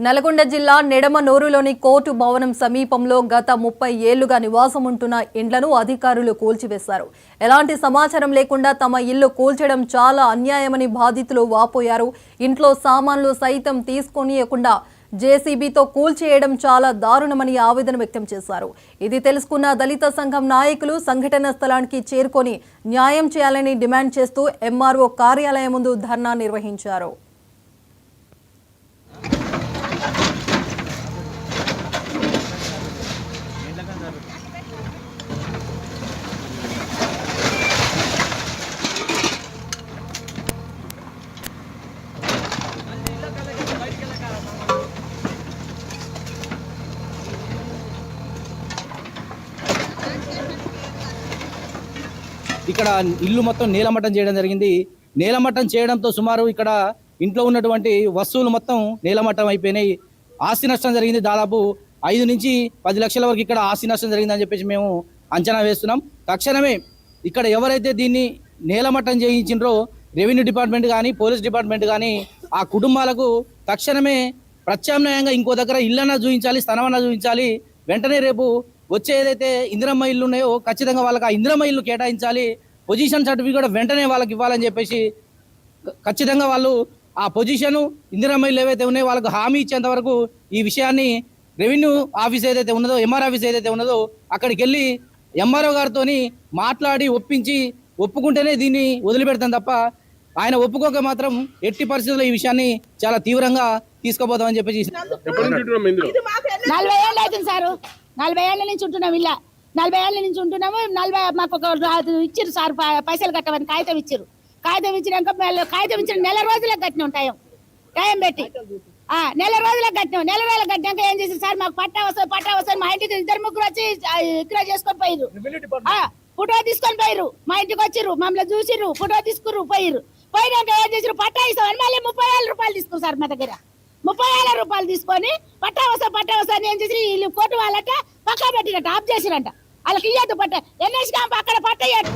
నల్గొండ జిల్లా నెడమనూరులోని కోర్టు భవనం సమీపంలో గత 30 ఏళ్లుగా నివాసం ఉంటున్న ఇండ్లను అధికారులు కూల్చివేశారు. ఎలాంటి సమాచారం లేకుండా తమ ఇల్లు కూల్చడం చాలా అన్యాయమని బాధితులు వాపోయారు. ఇంట్లో సామాన్లు సైతం తీసుకొనియకుండా జేసీబీతో కూల్చేయడం చాలా దారుణమని ఆవేదన వ్యక్తం చేశారు. ఇది తెలుసుకున్న దళిత సంఘం నాయకులు సంఘటన స్థలానికి చేరుకొని న్యాయం చేయాలని డిమాండ్ చేస్తూ ఎంఆర్ఓ కార్యాలయం ముందు ధర్నా నిర్వహించారు. ఇక్కడ ఇల్లు మొత్తం నేలమట్టం చేయడం జరిగింది. నేలమట్టం చేయడంతో సుమారు ఇక్కడ ఇంట్లో ఉన్నటువంటి వస్తువులు మొత్తం నేలమట్టం అయిపోయినాయి. ఆస్తి నష్టం జరిగింది. దాదాపు 5 నుంచి 10 లక్షల వరకు ఇక్కడ ఆస్తి నష్టం జరిగిందని చెప్పేసి మేము అంచనా వేస్తున్నాం. తక్షణమే ఇక్కడ ఎవరైతే దీన్ని నేలమట్టం చేయించిండ్రో రెవెన్యూ డిపార్ట్మెంట్ కానీ పోలీస్ డిపార్ట్మెంట్ కానీ ఆ కుటుంబాలకు తక్షణమే ప్రత్యామ్నాయంగా ఇంకో దగ్గర ఇళ్ళన్నా చూపించాలి, స్థలమన్నా చూపించాలి. వెంటనే రేపు వచ్చే ఏదైతే ఇందిరమ్మ ఇల్లు ఉన్నాయో ఖచ్చితంగా వాళ్ళకి ఆ ఇందిరమ్మ ఇల్లు కేటాయించాలి. పొజిషన్ సర్టిఫికేట్ వెంటనే వాళ్ళకి ఇవ్వాలని చెప్పేసి ఖచ్చితంగా వాళ్ళు ఆ పొజిషన్ ఇందిరమ్మ ఇల్లు ఏవైతే ఉన్నాయో వాళ్ళకు హామీ ఇచ్చేంత వరకు ఈ విషయాన్ని రెవెన్యూ ఆఫీస్ ఏదైతే ఉన్నదో ఎంఆర్ ఆఫీస్ ఏదైతే ఉన్నదో అక్కడికి వెళ్ళి ఎంఆర్ఓ గారితో మాట్లాడి ఒప్పుకుంటేనే దీన్ని వదిలిపెడతాం తప్ప ఆయన ఒప్పుకోక మాత్రం ఎట్టి పరిస్థితుల్లో ఈ విషయాన్ని చాలా తీవ్రంగా తీసుకోపోతామని చెప్పేసి 40 ఏళ్ళు అవుతుంది సార్. 40 ఏళ్ళ నుంచి ఉంటున్నాం. ఇలా 40 ఏళ్ళ నుంచి ఉంటున్నాము. 40 మాకు ఒక ఇచ్చిరు సార్, పైసలు కట్టమని కాగితం ఇచ్చిరు. కాగితం ఇచ్చినాక కాగితం ఇచ్చిన నెల రోజులకు కట్టిన ఉంటాం, టైం పెట్టి నెల రోజులకు కట్టినాం. నెల రోజులకు కట్టినాక ఏం చేసారు సార్, మాకు పట్టా వస్తుంది మా ఇంటికి 2-3 వచ్చి ఇక్కడ చేసుకొని పోయిరు. ఫోటో తీసుకొని పోయిరు, మా ఇంటికి వచ్చిర్రు, మమ్మల్ని చూసిర్రు, ఫోటో తీసుకుర్రు, పోయినాక ఏం చేసారు, పట్టా ఇస్తామని మళ్ళీ 30,000 రూపాయలు తీసుకున్నారు సార్. మా దగ్గర 30,000 రూపాయలు తీసుకొని పట్టా వస్తా ఏం చేసి వీళ్ళు కోర్టు వాళ్ళట పక్కా పెట్టినట్ట ఆఫ్ చేసిరంట. వాళ్ళకి ఇయ్యద్దు పట్ట, ఎన్ఎస్ క్యాంప్ అక్కడ పట్ట ఇయ్యద్దు.